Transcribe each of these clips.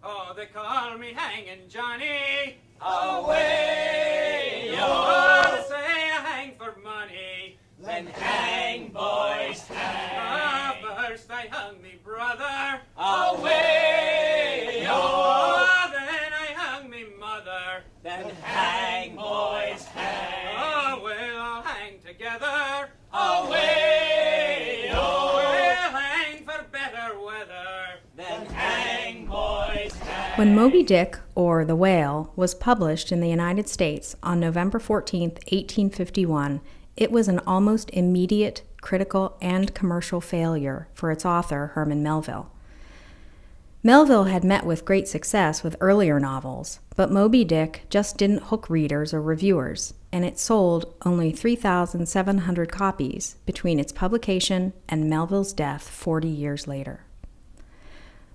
Oh, they call me Hangin' Johnny. Away, yo! Oh, they say I hang for money. Then hang, boys, hang. First I hung me brother. Away, yo! Oh, then I hung me mother. Then hang, boys, hang. Oh, we'll all hang together. Away, yo! We'll hang for better weather. Then hang, boys, hang. When Moby Dick, or The Whale, was published in the United States on November 14, 1851, it was an almost immediate critical and commercial failure for its author, Herman Melville. Melville had met with great success with earlier novels, but Moby Dick just didn't hook readers or reviewers, and it sold only 3,700 copies between its publication and Melville's death 40 years later.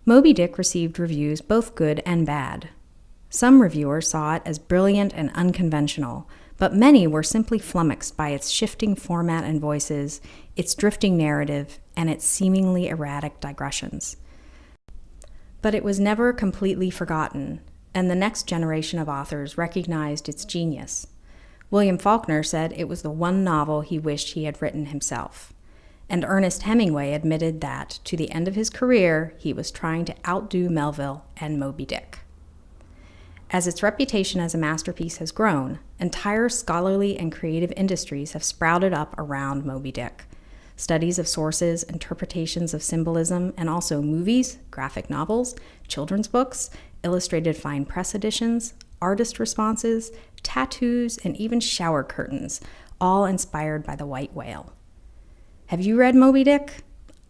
Moby Dick received reviews both good and bad. Some reviewers saw it as brilliant and unconventional, but many were simply flummoxed by its shifting format and voices, its drifting narrative, and its seemingly erratic digressions. But it was never completely forgotten, and the next generation of authors recognized its genius. William Faulkner said it was the one novel he wished he had written himself. And Ernest Hemingway admitted that, to the end of his career, he was trying to outdo Melville and Moby Dick. As its reputation as a masterpiece has grown, entire scholarly and creative industries have sprouted up around Moby Dick. Studies of sources, interpretations of symbolism, and also movies, graphic novels, children's books, illustrated fine press editions, artist responses, tattoos, and even shower curtains, all inspired by the white whale. Have you read Moby Dick?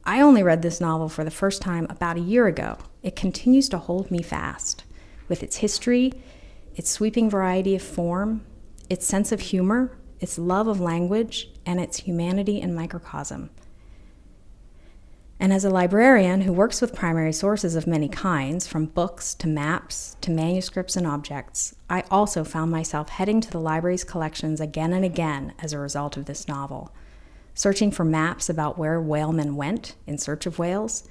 I only read this novel for the first time about a year ago. It continues to hold me fast. With its history, its sweeping variety of form, its sense of humor, its love of language, and its humanity in microcosm. And as a librarian who works with primary sources of many kinds, from books to maps to manuscripts and objects, I also found myself heading to the library's collections again and again as a result of this novel, searching for maps about where whalemen went in search of whales,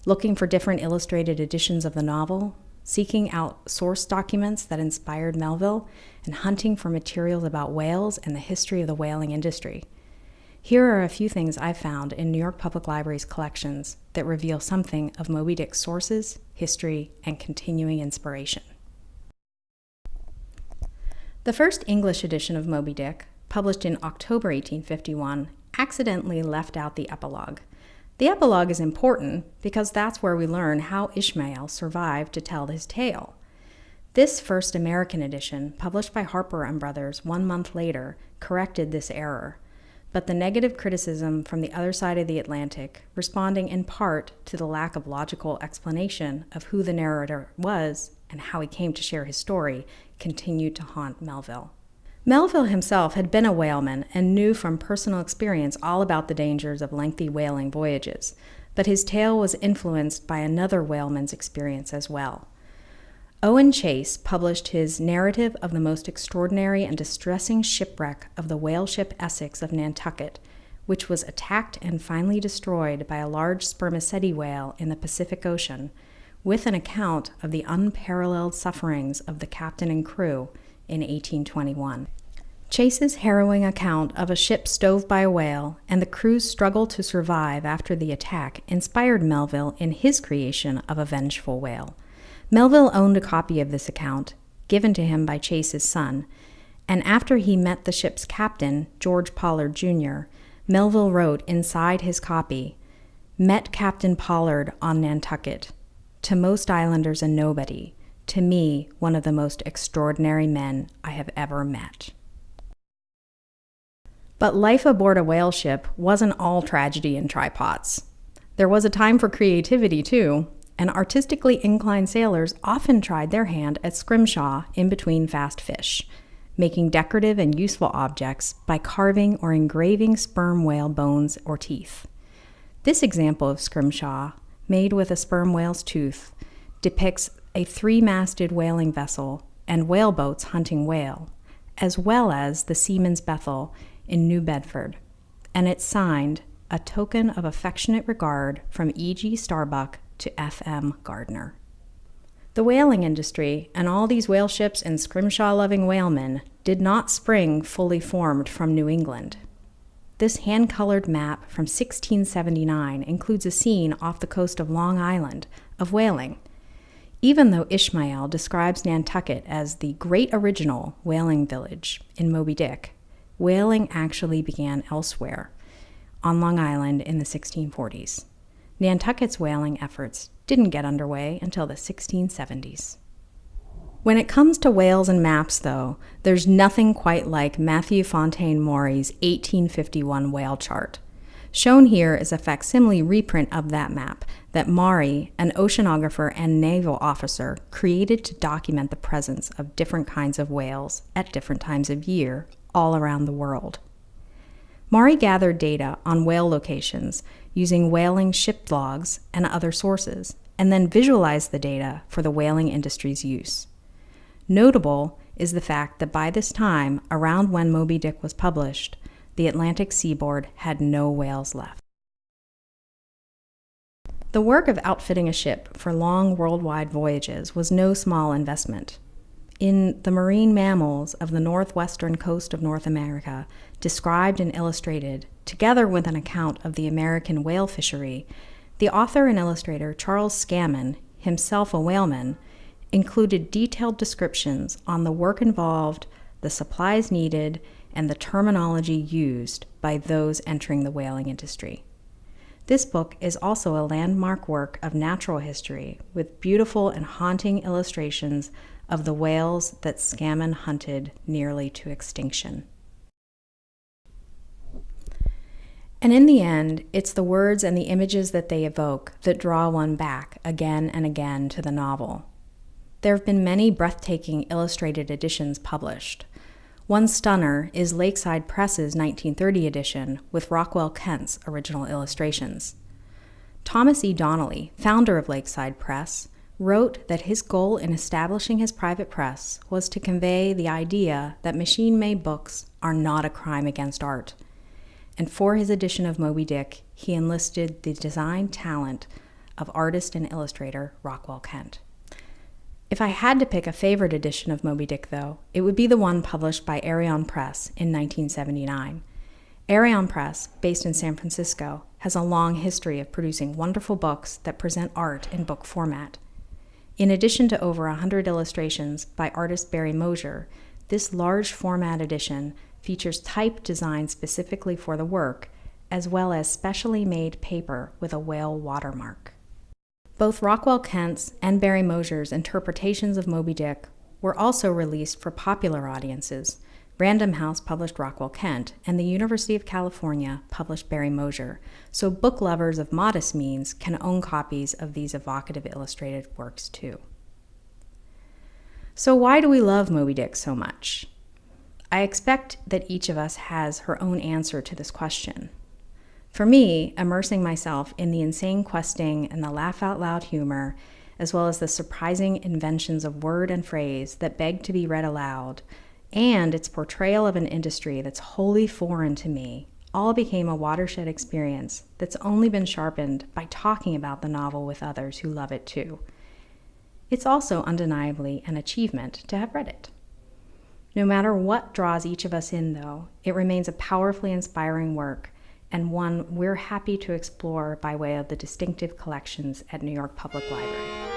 looking for different illustrated editions of the novel, seeking out source documents that inspired Melville, and hunting for materials about whales and the history of the whaling industry. Here are a few things I've found in New York Public Library's collections that reveal something of Moby Dick's sources, history, and continuing inspiration. The first English edition of Moby Dick, published in October 1851, accidentally left out the epilogue. The epilogue is important because that's where we learn how Ishmael survived to tell his tale. This first American edition, published by Harper & Brothers 1 month later, corrected this error, but the negative criticism from the other side of the Atlantic, responding in part to the lack of logical explanation of who the narrator was and how he came to share his story, continued to haunt Melville. Melville himself had been a whaleman and knew from personal experience all about the dangers of lengthy whaling voyages, but his tale was influenced by another whaleman's experience as well. Owen Chase published his Narrative of the Most Extraordinary and Distressing Shipwreck of the Whale Ship Essex of Nantucket, which was attacked and finally destroyed by a large spermaceti whale in the Pacific Ocean, with an account of the unparalleled sufferings of the captain and crew in 1821. Chase's harrowing account of a ship stove by a whale and the crew's struggle to survive after the attack inspired Melville in his creation of A Vengeful Whale. Melville owned a copy of this account, given to him by Chase's son, and after he met the ship's captain, George Pollard Jr., Melville wrote inside his copy, "Met Captain Pollard on Nantucket. To most islanders a nobody. To me, one of the most extraordinary men I have ever met." But life aboard a whale ship wasn't all tragedy and trypots. There was a time for creativity, too, and artistically inclined sailors often tried their hand at scrimshaw in between fast fish, making decorative and useful objects by carving or engraving sperm whale bones or teeth. This example of scrimshaw, made with a sperm whale's tooth, depicts a 3-masted whaling vessel and whaleboats hunting whale, as well as the Seaman's Bethel in New Bedford, and it's signed, "A Token of Affectionate Regard from E.G. Starbuck to F.M. Gardner." The whaling industry and all these whale ships and scrimshaw-loving whalemen did not spring fully formed from New England. This hand-colored map from 1679 includes a scene off the coast of Long Island of whaling. Even though Ishmael describes Nantucket as the great original whaling village in Moby Dick, whaling actually began elsewhere, on Long Island in the 1640s. Nantucket's whaling efforts didn't get underway until the 1670s. When it comes to whales and maps, though, there's nothing quite like Matthew Fontaine Maury's 1851 whale chart. Shown here is a facsimile reprint of that map that Maury, an oceanographer and naval officer, created to document the presence of different kinds of whales at different times of year all around the world. Maury gathered data on whale locations using whaling ship logs and other sources, and then visualized the data for the whaling industry's use. Notable is the fact that by this time, around when Moby Dick was published, the Atlantic seaboard had no whales left. The work of outfitting a ship for long worldwide voyages was no small investment. In The Marine Mammals of the Northwestern Coast of North America, described and illustrated, together with an account of the American whale fishery, the author and illustrator Charles Scammon, himself a whaleman, included detailed descriptions on the work involved, the supplies needed, and the terminology used by those entering the whaling industry. This book is also a landmark work of natural history with beautiful and haunting illustrations of the whales that Scammon hunted nearly to extinction. And in the end, it's the words and the images that they evoke that draw one back again and again to the novel. There have been many breathtaking illustrated editions published. One stunner is Lakeside Press's 1930 edition with Rockwell Kent's original illustrations. Thomas E. Donnelly, founder of Lakeside Press, wrote that his goal in establishing his private press was to convey the idea that machine-made books are not a crime against art. And for his edition of Moby Dick, he enlisted the design talent of artist and illustrator Rockwell Kent. If I had to pick a favorite edition of Moby Dick, though, it would be the one published by Arion Press in 1979. Arion Press, based in San Francisco, has a long history of producing wonderful books that present art in book format. In addition to over 100 illustrations by artist Barry Mosher, this large format edition features type designed specifically for the work, as well as specially made paper with a whale watermark. Both Rockwell Kent's and Barry Mosher's interpretations of Moby Dick were also released for popular audiences. Random House published Rockwell Kent, and the University of California published Barry Mosher, so book lovers of modest means can own copies of these evocative illustrated works too. So why do we love Moby Dick so much? I expect that each of us has her own answer to this question. For me, immersing myself in the insane questing and the laugh-out-loud humor, as well as the surprising inventions of word and phrase that beg to be read aloud, and its portrayal of an industry that's wholly foreign to me, all became a watershed experience that's only been sharpened by talking about the novel with others who love it too. It's also undeniably an achievement to have read it. No matter what draws each of us in, though, it remains a powerfully inspiring work, and one we're happy to explore by way of the distinctive collections at New York Public Library.